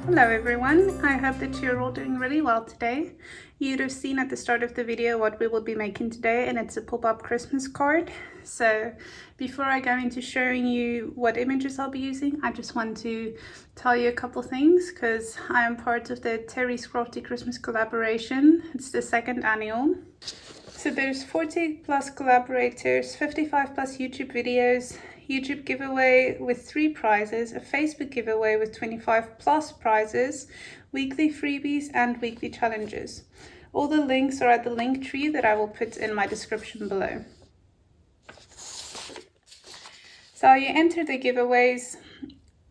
Hello everyone, I hope that you're all doing really well today. You'd have seen at the start of the video what we will be making today, and it's a pop-up Christmas card. So before I go into showing you what images I'll be using, I just want to tell you a couple things because I am part of the Teri's Crafty Christmas collaboration. It's the second annual. So there's 40 plus collaborators, 55 plus YouTube videos, YouTube giveaway with 3 prizes, a Facebook giveaway with 25 plus prizes, weekly freebies and weekly challenges. All the links are at the link tree that I will put in my description below. So you enter the giveaways.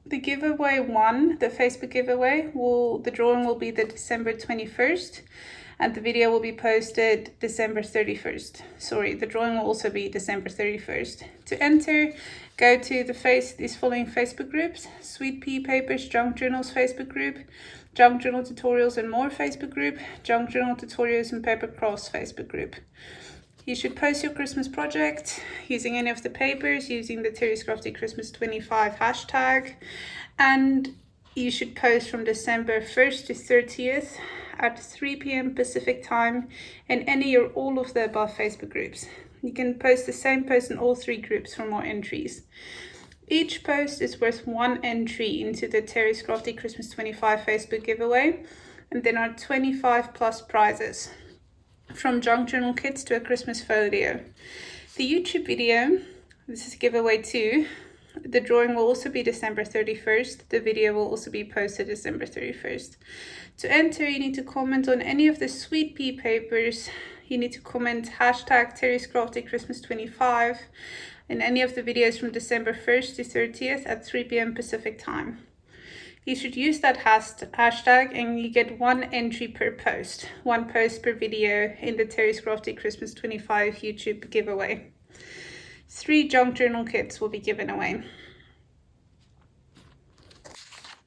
The giveaway 1, the Facebook giveaway, the drawing will be the December 21st. And the video will be posted December 31st. Sorry, the drawing will also be December 31st. To enter, go to these following Facebook groups: Sweet Pea Papers Junk Journals Facebook group, Junk Journal Tutorials and More Facebook group, Junk Journal Tutorials and Paper Crafts Facebook group. You should post your Christmas project using any of the papers, using the Teri's sCraftyChristmas'25 hashtag, and you should post from December 1st to 30th at 3 p.m. Pacific time in any or all of the above Facebook groups. You can post the same post in all 3 groups for more entries. Each post is worth 1 entry into the Teri's sCraftyChristmas'25 Facebook giveaway, and there are 25 plus prizes, from junk journal kits to a Christmas folio. The YouTube video, this is giveaway 2. The drawing will also be December 31st. The video will also be posted December 31st. To enter, you need to comment on any of the Sweet Pea papers. You need to comment hashtag Teri's sCraftyChristmas'25 in any of the videos from December 1st to 30th at 3 p.m. Pacific time. You should use that hashtag and you get 1 entry per post, 1 post per video in the Teri's sCraftyChristmas'25 YouTube giveaway. 3 junk journal kits will be given away.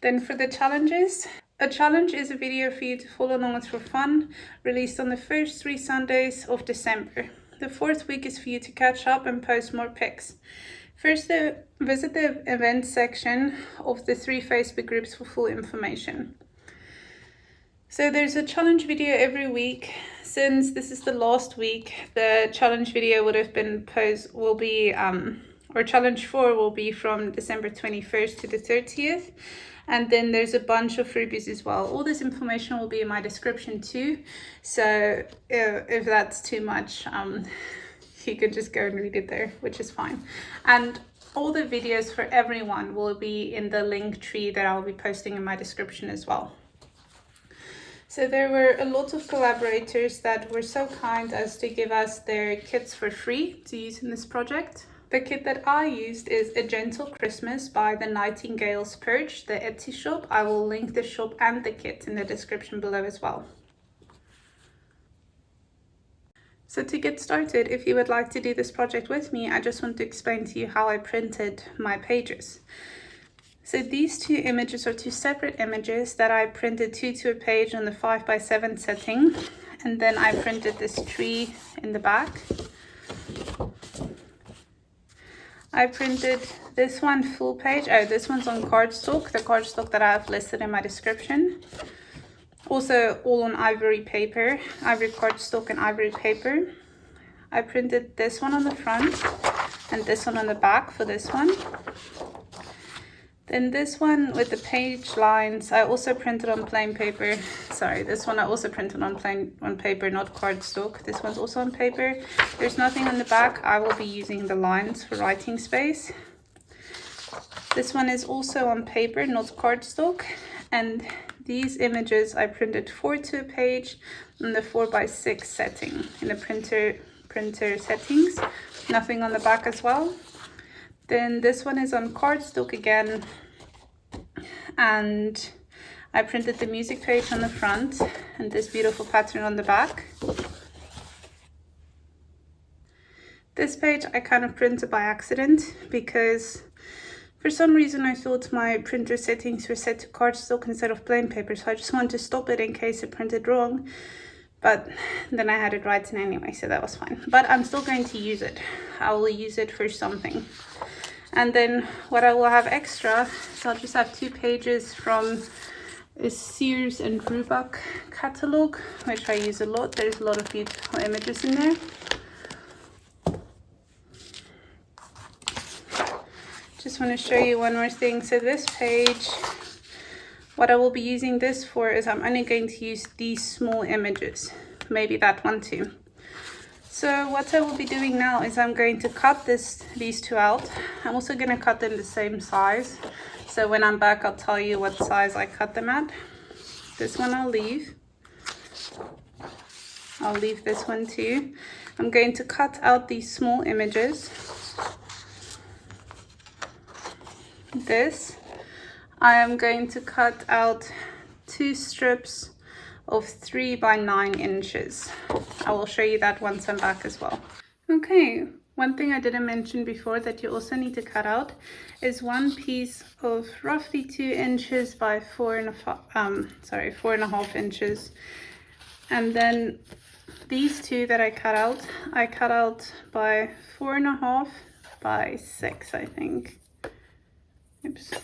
Then for the challenges, a challenge is a video for you to follow along with for fun, released on the first 3 Sundays of December. The 4th week is for you to catch up and post more pics. First, visit the events section of the 3 Facebook groups for full information. So there's a challenge video every week. Since this is the last week, the challenge video would have been or challenge 4 will be from December 21st to the 30th. And then there's a bunch of freebies as well. All this information will be in my description too. So if that's too much, you can just go and read it there, which is fine. And all the videos for everyone will be in the link tree that I'll be posting in my description as well. So there were a lot of collaborators that were so kind as to give us their kits for free to use in this project. The kit that I used is A Gentle Christmas by the Nightingale's Perch, the Etsy shop. I will link the shop and the kit in the description below as well. So to get started, if you would like to do this project with me, I just want to explain to you how I printed my pages. So these 2 images are 2 separate images that I printed 2 to a page on the 5x7 setting, and then I printed this tree in the back. I printed this one full page. Oh, this one's on cardstock, the cardstock that I have listed in my description. Also all on ivory paper, ivory cardstock and ivory paper. I printed this one on the front and this one on the back for this one. Then this one with the page lines, I also printed on plain paper. Sorry, this one I also printed on paper, not cardstock. This one's also on paper. There's nothing on the back. I will be using the lines for writing space. This one is also on paper, not cardstock. And these images I printed 4 to a page on the 4x6 setting in the printer settings. Nothing on the back as well. Then this one is on cardstock again, and I printed the music page on the front and this beautiful pattern on the back. This page I kind of printed by accident because for some reason I thought my printer settings were set to cardstock instead of plain paper, so I just wanted to stop it in case it printed wrong. But then I had it right in anyway, so that was fine. But I'm still going to use it. I will use it for something. And then what I will have extra is I'll just have 2 pages from is Sears and Roebuck catalog, which I use a lot. There's a lot of beautiful images in there. Just want to show you one more thing. So this page, what I will be using this for is I'm only going to use these small images, maybe that one too. So what I will be doing now is I'm going to cut these two out. I'm also going to cut them the same size. So when I'm back, I'll tell you what size I cut them at. This one I'll leave. I'll leave this one too. I'm going to cut out these small images. This, I am going to cut out 2 strips of 3 by 9 inches. I will show you that once I'm back as well. Okay, one thing I didn't mention before that you also need to cut out is one piece of roughly 2 inches by 4.5 inches. And then these two that I cut out by 4.5 by 6, I think. Oops.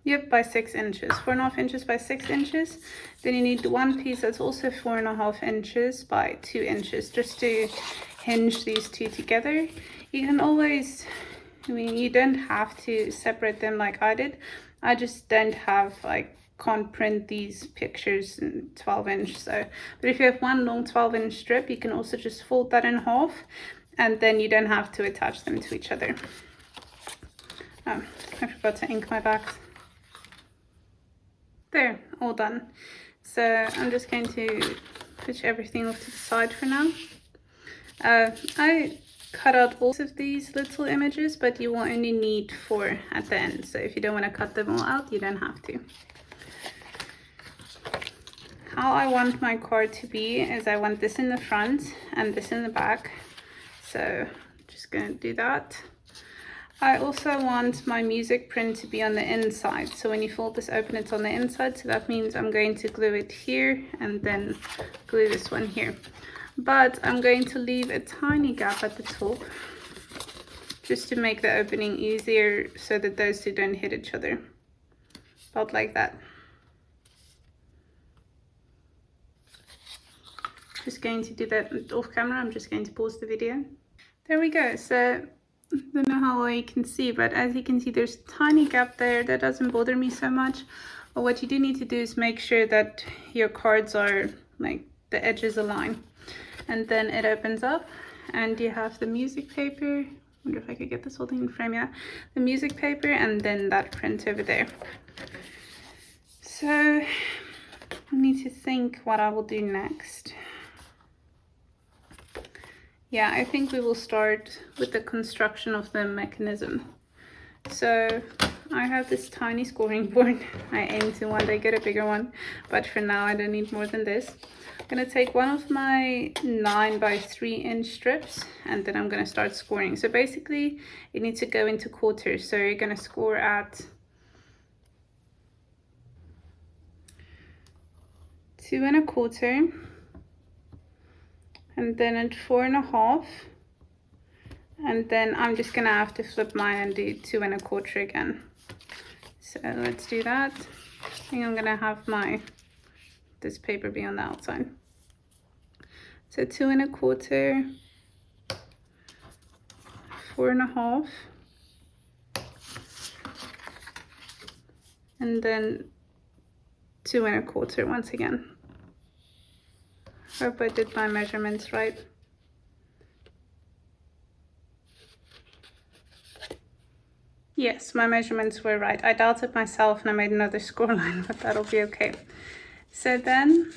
Yep, by 6 inches. 4.5 inches by 6 inches. Then you need one piece that's also 4.5 inches by 2 inches, just to hinge these two together. You can always, I mean, you don't have to separate them like I did. I just don't have, like, can't print these pictures in 12-inch. So, but if you have one long 12-inch strip, you can also just fold that in half, and then you don't have to attach them to each other. Oh, I forgot to ink my bags. There, all done. So I'm just going to push everything off to the side for now. I cut out all of these little images, but you will only need 4 at the end. So if you don't want to cut them all out, you don't have to. How I want my card to be is I want this in the front and this in the back. So I'm just going to do that. I also want my music print to be on the inside. So when you fold this open, it's on the inside. So that means I'm going to glue it here and then glue this one here. But I'm going to leave a tiny gap at the top just to make the opening easier so that those two don't hit each other. About like that. Just going to do that off camera. I'm just going to pause the video. There we go. So I don't know how well you can see, but as you can see, there's a tiny gap there. That doesn't bother me so much. But what you do need to do is make sure that your cards are, like, the edges align. And then it opens up and you have the music paper. I wonder if I could get this whole thing in frame. Yeah, the music paper and then that print over there. So I need to think what I will do next. Yeah, I think we will start with the construction of the mechanism. So I have this tiny scoring board. I aim to one day get a bigger one, but for now I don't need more than this. I'm going to take one of my 9 by 3 inch strips and then I'm going to start scoring. So basically it needs to go into quarters. So you're going to score at 2 1/4. And then at 4 1/2, and then I'm just gonna have to flip mine and do 2 1/4 again. So let's do that. I think I'm gonna have this paper be on the outside. So 2 1/4, 4 1/2, and then 2 1/4 once again. Hope I did my measurements right. Yes, my measurements were right. I doubted myself and I made another score line, but that'll be okay. So then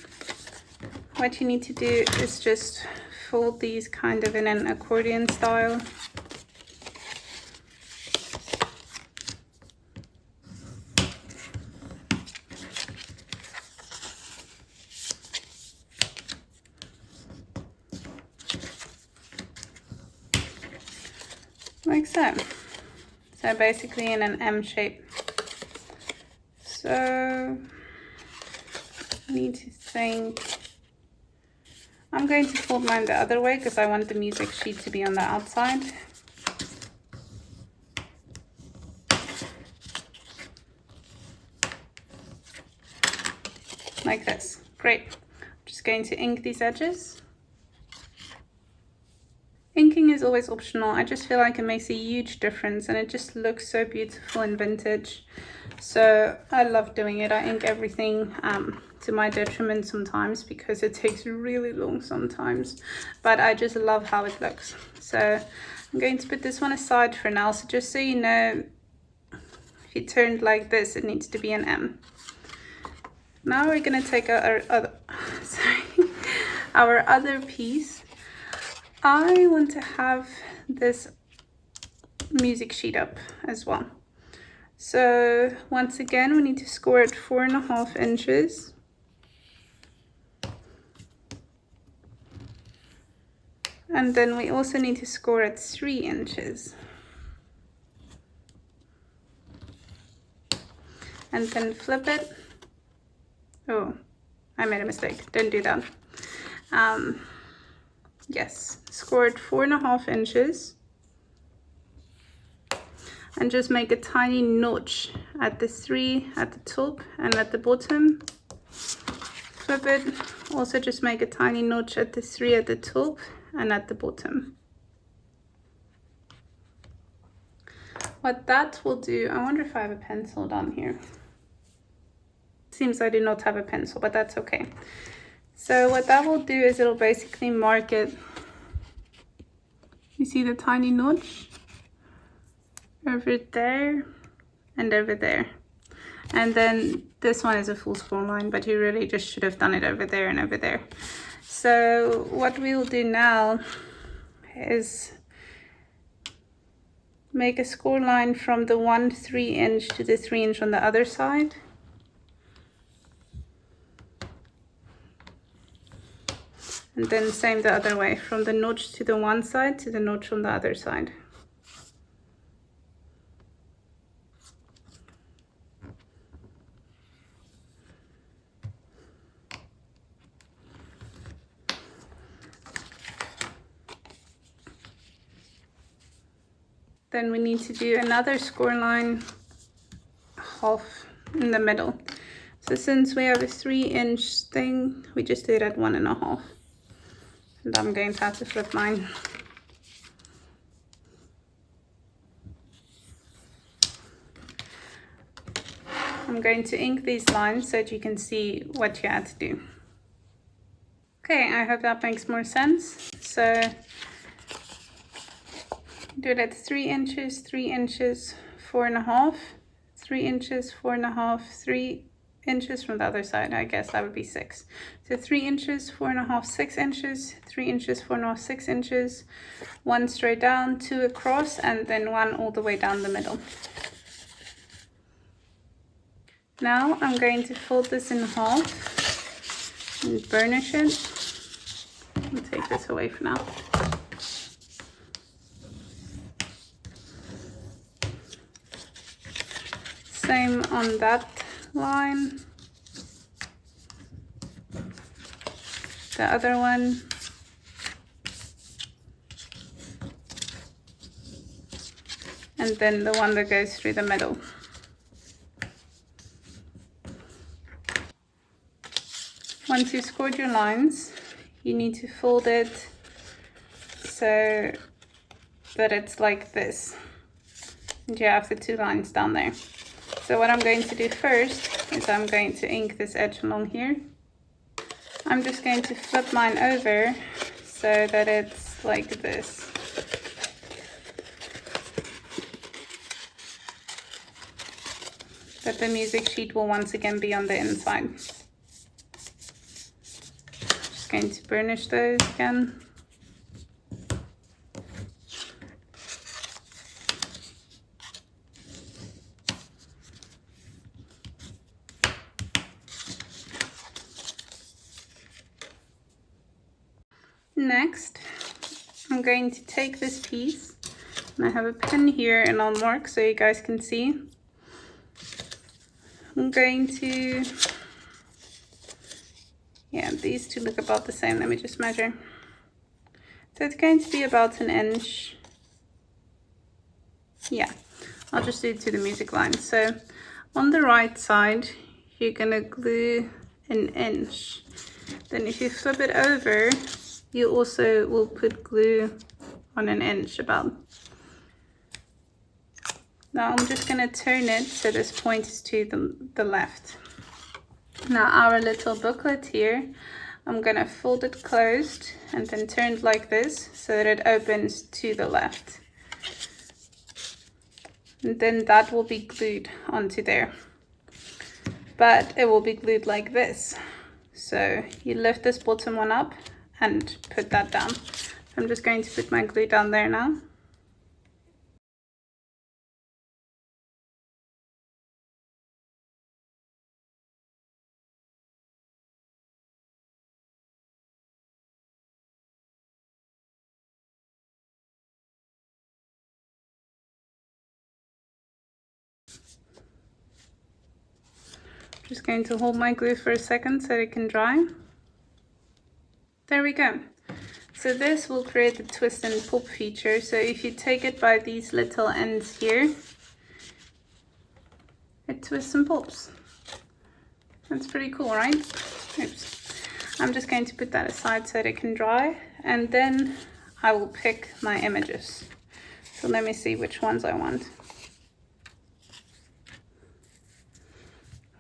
what you need to do is just fold these kind of in an accordion style. Like so. So basically in an M shape. So I need to think. I'm going to fold mine the other way because I want the music sheet to be on the outside. like this. Great. I'm just going to ink these edges. Inking is always optional. I just feel like it makes a huge difference and it just looks so beautiful and vintage. So I love doing it. I ink everything to my detriment sometimes because it takes really long sometimes, but I just love how it looks. So I'm going to put this one aside for now. So just so you know, if you turned like this, it needs to be an M. Now we're going to take our other piece. I want to have this music sheet up as well. So once again, we need to score at 4.5 inches. And then we also need to score at 3 inches. And then flip it. Oh, I made a mistake. Don't do that. Yes, score at 4.5 inches. And just make a tiny notch at the 3 at the top and at the bottom. Flip it. Also just make a tiny notch at the 3 at the top and at the bottom. What that will do, I wonder if I have a pencil down here. Seems I do not have a pencil, but that's okay. So what that will do is it'll basically mark it. You see the tiny notch? Over there and over there. And then this one is a full scroll line, but you really just should have done it over there and over there. So what we'll do now is make a score line from the 1 3" to the 3" on the other side. And then same the other way, from the notch to the one side to the notch on the other side. Then we need to do another score line half in the middle. So since we have a 3" thing, we just do it at 1.5. And I'm going to have to flip mine. I'm going to ink these lines so that you can see what you had to do. Okay, I hope that makes more sense. So do it at 3 inches, 3 inches, 4.5, 3 inches, 4.5, 3 inches from the other side. I guess that would be 6. So 3 inches, 4.5, 6 inches, 3 inches, 4.5, 6 inches, 1 straight down, 2 across, and then 1 all the way down the middle. Now I'm going to fold this in half and burnish it. I'll take this away for now. Same on that line. The other one. And then the one that goes through the middle. Once you've scored your lines, you need to fold it so that it's like this. And you have the 2 lines down there. So what I'm going to do first is I'm going to ink this edge along here. I'm just going to flip mine over so that it's like this. That the music sheet will once again be on the inside. Just going to burnish those again. Next, I'm going to take this piece, and I have a pen here and I'll mark so you guys can see. I'm going to, yeah, these two look about the same. Let me just measure. So it's going to be about 1 inch. Yeah, I'll just do it to the music line. So on the right side, you're gonna glue 1 inch. Then if you flip it over, you also will put glue on 1 inch about. Now I'm just going to turn it so this point is to the left. Now our little booklet here, I'm going to fold it closed and then turn it like this so that it opens to the left. And then that will be glued onto there. But it will be glued like this. So you lift this bottom one up and put that down. I'm just going to put my glue down there now. Just going to hold my glue for a second so it can dry. There we go. So this will create the twist and pop feature. So if you take it by these little ends here, it twists and pops. That's pretty cool, right? Oops. I'm just going to put that aside so that it can dry, and then I will pick my images. So let me see which ones I want.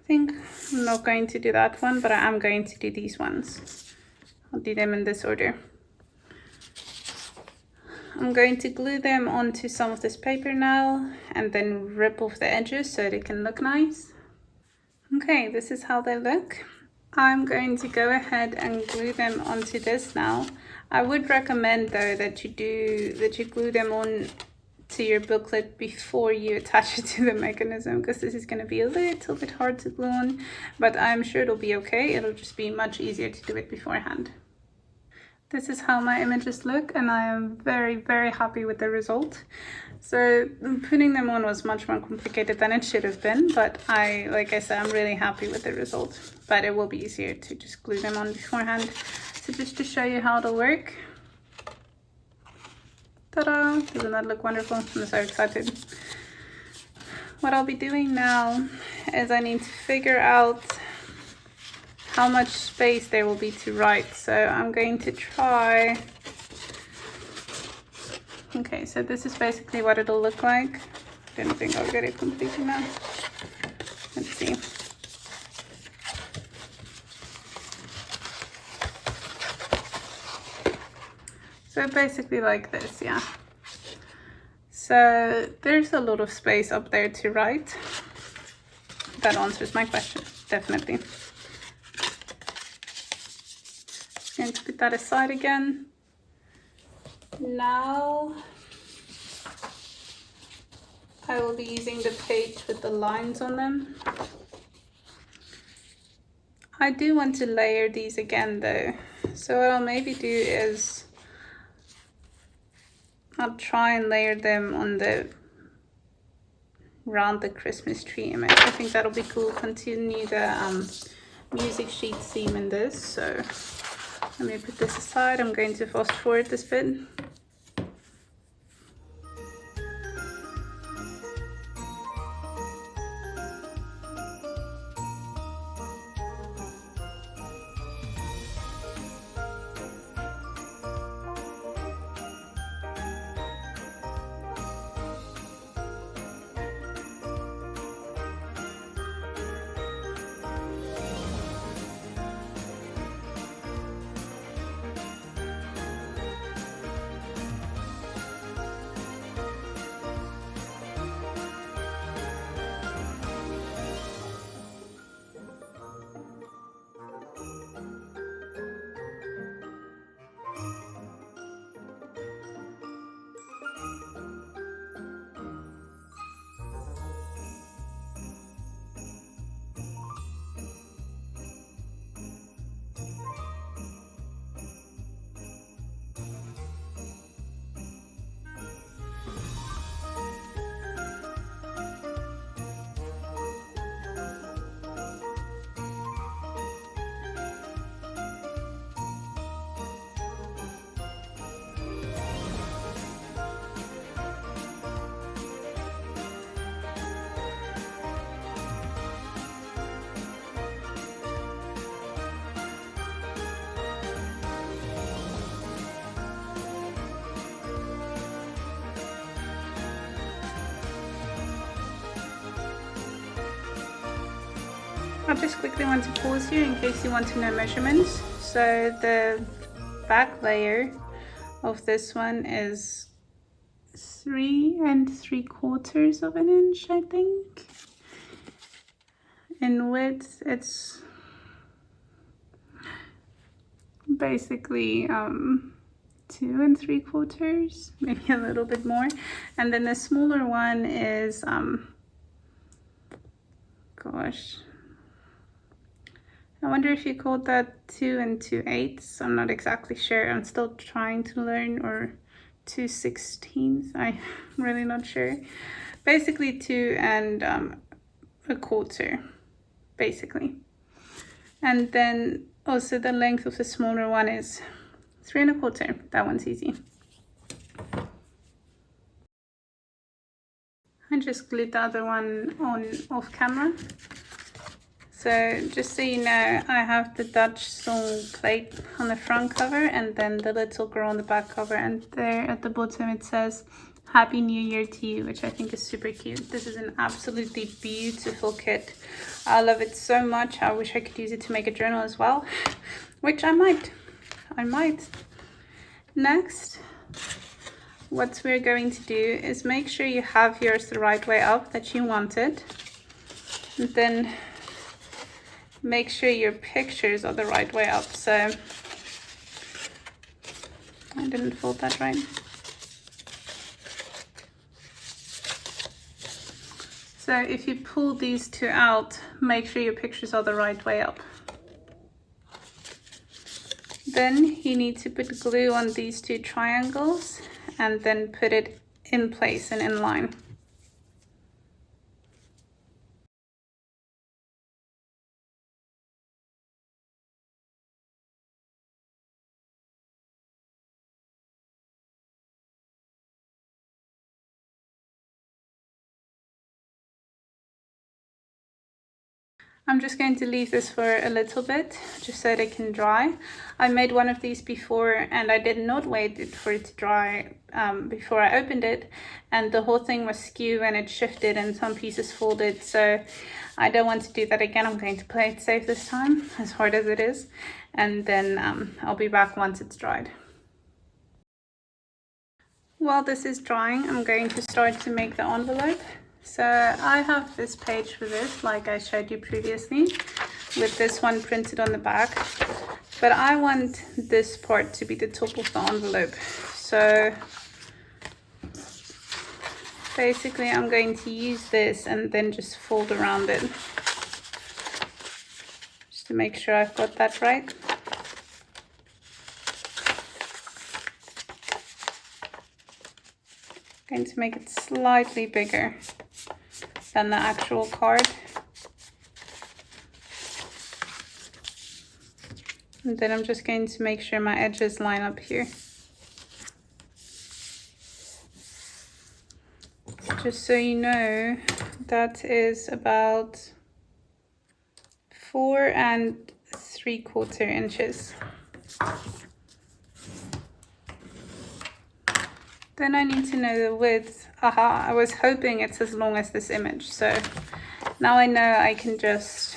I think I'm not going to do that one, but I am going to do these ones. I'll do them in this order. I'm going to glue them onto some of this paper now and then rip off the edges so they can look nice. Okay, this is how they look. I'm going to go ahead and glue them onto this now. I would recommend though that you glue them on to your booklet before you attach it to the mechanism, because this is going to be a little bit hard to glue on, but I'm sure it'll be okay. It'll just be much easier to do it beforehand. This is how my images look, and I am very, very happy with the result. So putting them on was much more complicated than it should have been, but like I said, I'm really happy with the result. But it will be easier to just glue them on beforehand. So just to show you how it'll work. Ta-da! Doesn't that look wonderful? I'm so excited. What I'll be doing now is I need to figure out how much space there will be to write. So I'm going to try. Okay, so this is basically what it'll look like. I don't think I'll get it completely now. Let's see. So basically like this, yeah. So there's a lot of space up there to write. That answers my question, definitely. Just going to put that aside again. Now I will be using the page with the lines on them. I do want to layer these again though. So what I'll maybe do is I'll try and layer them on around the Christmas tree image. I think that'll be cool. Continue the music sheet theme in this. So let me put this aside. I'm going to fast forward this bit. I just quickly want to pause here in case you want to know measurements. So the back layer of this one is 3 3/4 of an inch, I think. In width, it's basically 2 3/4, maybe a little bit more. And then the smaller one is gosh, I wonder if you called that 2 2/8. I'm not exactly sure. I'm still trying to learn. Or 2/16. I'm really not sure. Basically 2 1/4, basically. And then also the length of the smaller one is 3 1/4. That one's easy. I just glued the other one on off camera. So just so you know, I have the Dutch song plate on the front cover and then the little girl on the back cover, and there at the bottom it says Happy New Year to you, which I think is super cute. This is an absolutely beautiful kit. I love it so much. I wish I could use it to make a journal as well, which I might. Next, what we're going to do is make sure you have yours the right way up that you want it. And then make sure your pictures are the right way up. So I didn't fold that right. So if you pull these two out, make sure your pictures are the right way up. Then you need to put glue on these two triangles and then put it in place and in line. I'm just going to leave this for a little bit, just so they can dry. I made one of these before and I did not wait for it to dry before I opened it, and the whole thing was skew and it shifted and some pieces folded, so I don't want to do that again. I'm going to play it safe this time, as hard as it is, and then I'll be back once it's dried. While this is drying, I'm going to start to make the envelope. So I have this page for this, like I showed you previously, with this one printed on the back, but I want this part to be the top of the envelope. So basically I'm going to use this and then just fold around it, just to make sure I've got that right. I'm going to make it slightly bigger than the actual card. And then I'm just going to make sure my edges line up here. Just so you know, that is about 4 3/4 inches. Then I need to know the width. Aha, I was hoping it's as long as this image. So now I know I can just,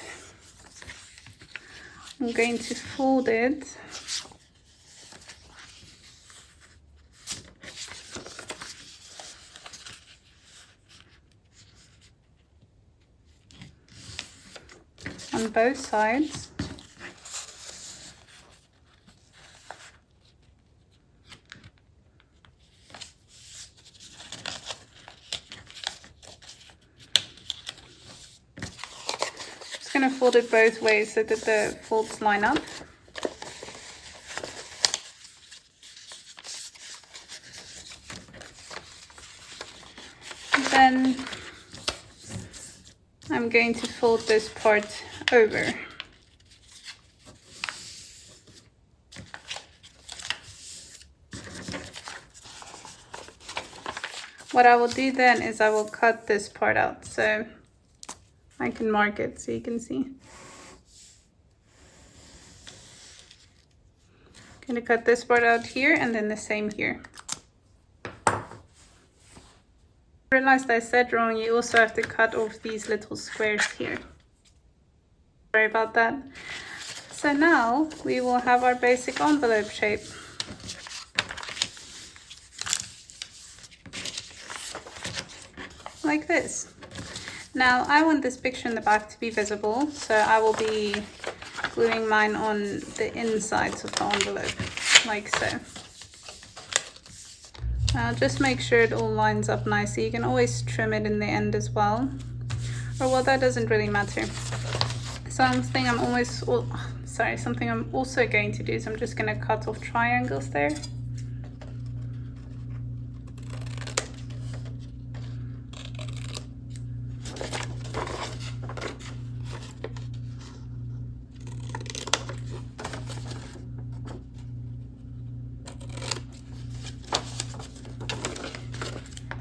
I'm going to fold it. On both sides. Going to fold it both ways so that the folds line up. Then I'm going to fold this part over. What I will do then is I will cut this part out, so I can mark it so you can see. I'm going to cut this part out here and then the same here. I realized I said wrong, you also have to cut off these little squares here. Sorry about that. So now we will have our basic envelope shape. Like this. Now I want this picture in the back to be visible, so I will be gluing mine on the insides of the envelope, like so. Now just make sure it all lines up nicely. You can always trim it in the end as well. Or well, that doesn't really matter. Something I'm also going to do is I'm just going to cut off triangles there.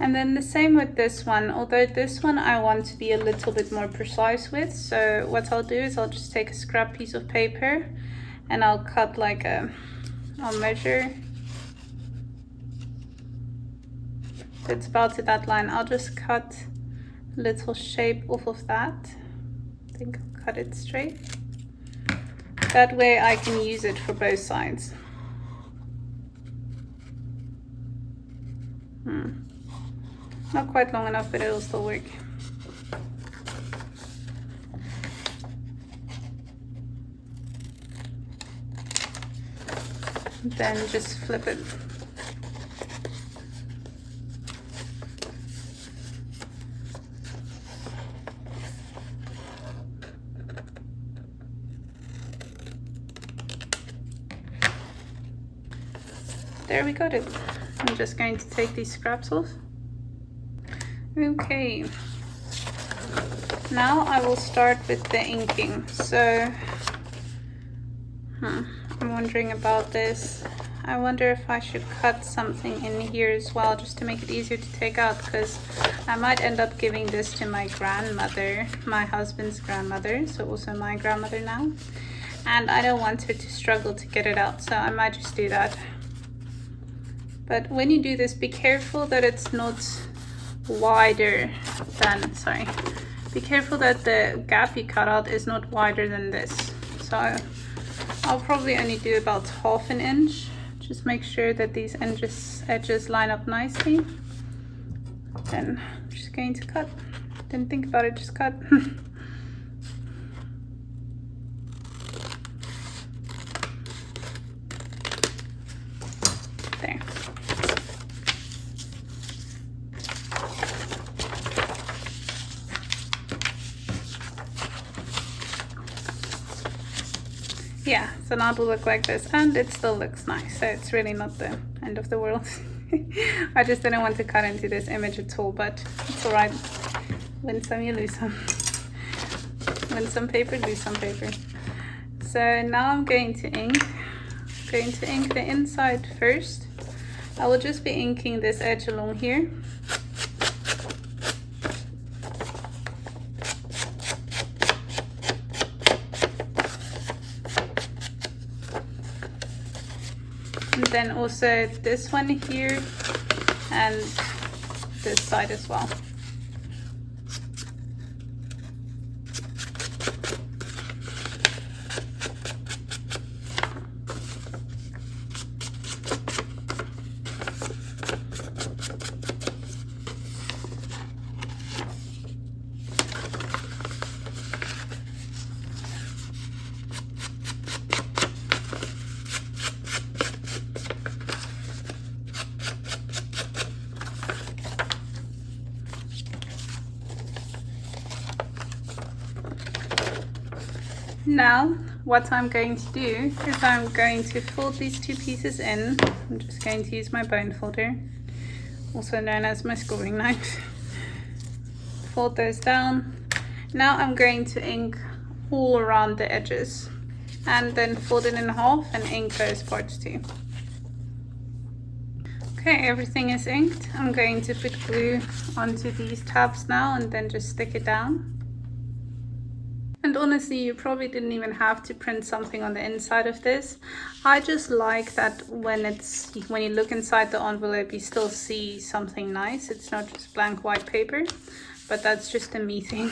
And then the same with this one, although this one I want to be a little bit more precise with. So what I'll do is I'll just take a scrap piece of paper and I'll cut like I'll measure. It's about to that line. I'll just cut a little shape off of that. I think I'll cut it straight. That way I can use it for both sides. Not quite long enough, but it'll still work. Then just flip it. There we got it. I'm just going to take these scraps off. Okay, now I will start with the inking. So I'm wondering about this. I wonder if I should cut something in here as well, just to make it easier to take out, because I might end up giving this to my grandmother, my husband's grandmother, so also my grandmother now, and I don't want her to struggle to get it out, so I might just do that. But when you do this, be careful that it's not wider than, be careful that the gap you cut out is not wider than this. So I'll probably only do about 1/2 inch. Just make sure that these edges line up nicely. Then I'm just going to cut. Didn't think about it, just cut. There. Yeah, so now it will look like this, and it still looks nice, so it's really not the end of the world. I just didn't want to cut into this image at all, but it's alright. Win some, you lose some. Win some paper, lose some paper. So now I'm going to ink. I'm going to ink the inside first. I will just be inking this edge along here. And then also this one here and this side as well. Now what I'm going to do is I'm going to fold these two pieces in. I'm just going to use my bone folder, also known as my scoring knife. Fold those down. Now I'm going to ink all around the edges and then fold it in half and ink those parts too. Okay, everything is inked. I'm going to put glue onto these tabs now and then just stick it down. And honestly, you probably didn't even have to print something on the inside of this. I just like that when you look inside the envelope, you still see something nice. It's not just blank white paper, but that's just a me thing.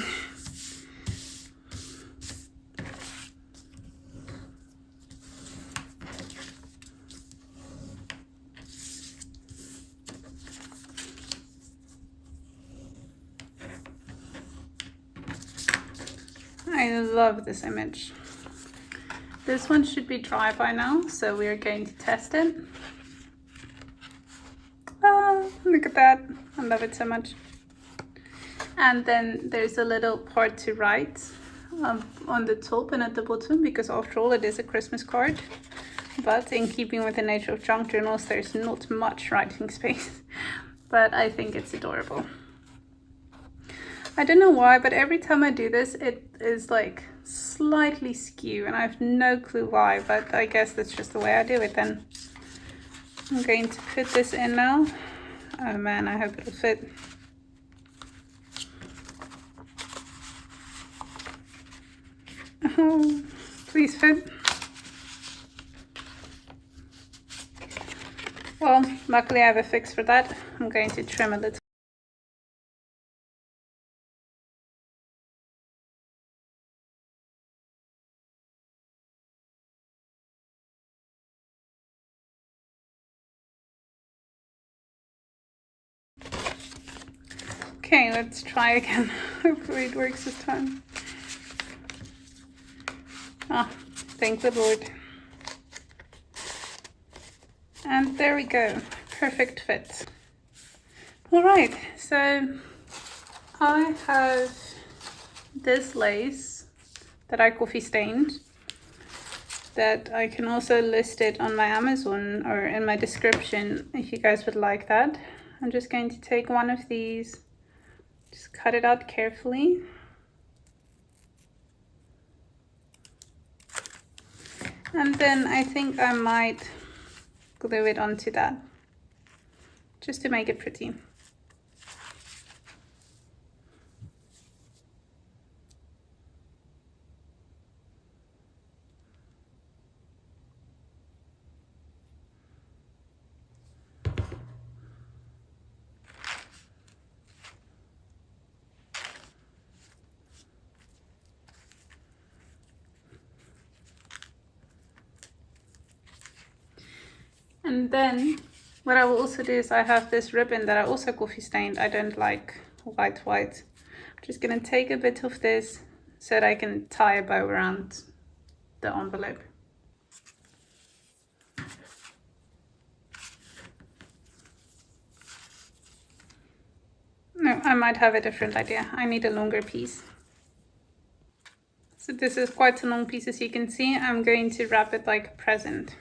I love this image. This one should be dry by now, so we are going to test it. Oh, look at that. I love it so much. And then there's a little part to write on the top and at the bottom, because after all it is a Christmas card. But in keeping with the nature of junk journals, there's not much writing space. But I think it's adorable. I don't know why, but every time I do this, it is like slightly skew, and I have no clue why, but I guess that's just the way I do it then. I'm going to put this in now. Oh man, I hope it'll fit. Oh, please fit. Well, luckily I have a fix for that. I'm going to trim a little. Okay, let's try again. Hopefully it works this time. Ah, thank the Lord. And there we go, perfect fit. All right, so I have this lace that I coffee stained, that I can also list it on my Amazon or in my description if you guys would like that. I'm just going to take one of these, just cut it out carefully. And then I think I might glue it onto that, just to make it pretty. And then what I will also do is I have this ribbon that I also coffee stained. I don't like white. I'm just gonna take a bit of this so that I can tie a bow around the envelope. No, I might have a different idea. I need a longer piece. So this is quite a long piece, as you can see. I'm going to wrap it like a present.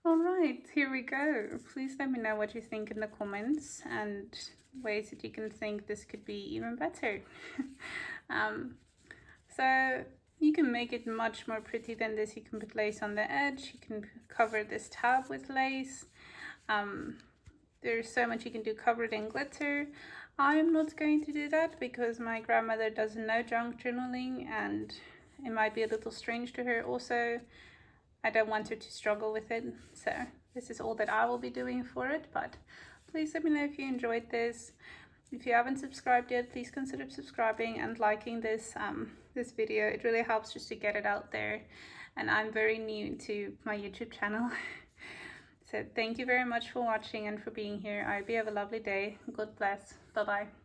All right, here we go. Please let me know what you think in the comments and ways that you can think this could be even better. So you can make it much more pretty than this. You can put lace on the edge. You can cover this tab with lace. There's so much you can do. Cover it in glitter. I'm not going to do that because my grandmother doesn't know junk journaling and it might be a little strange to her. Also, I don't want her to struggle with it, so this is all that I will be doing for it. But please let me know if you enjoyed this. If you haven't subscribed yet, please consider subscribing and liking this this video. It really helps just to get it out there, and I'm very new to my YouTube channel. So thank you very much for watching and for being here. I hope you have a lovely day. God bless. Bye bye.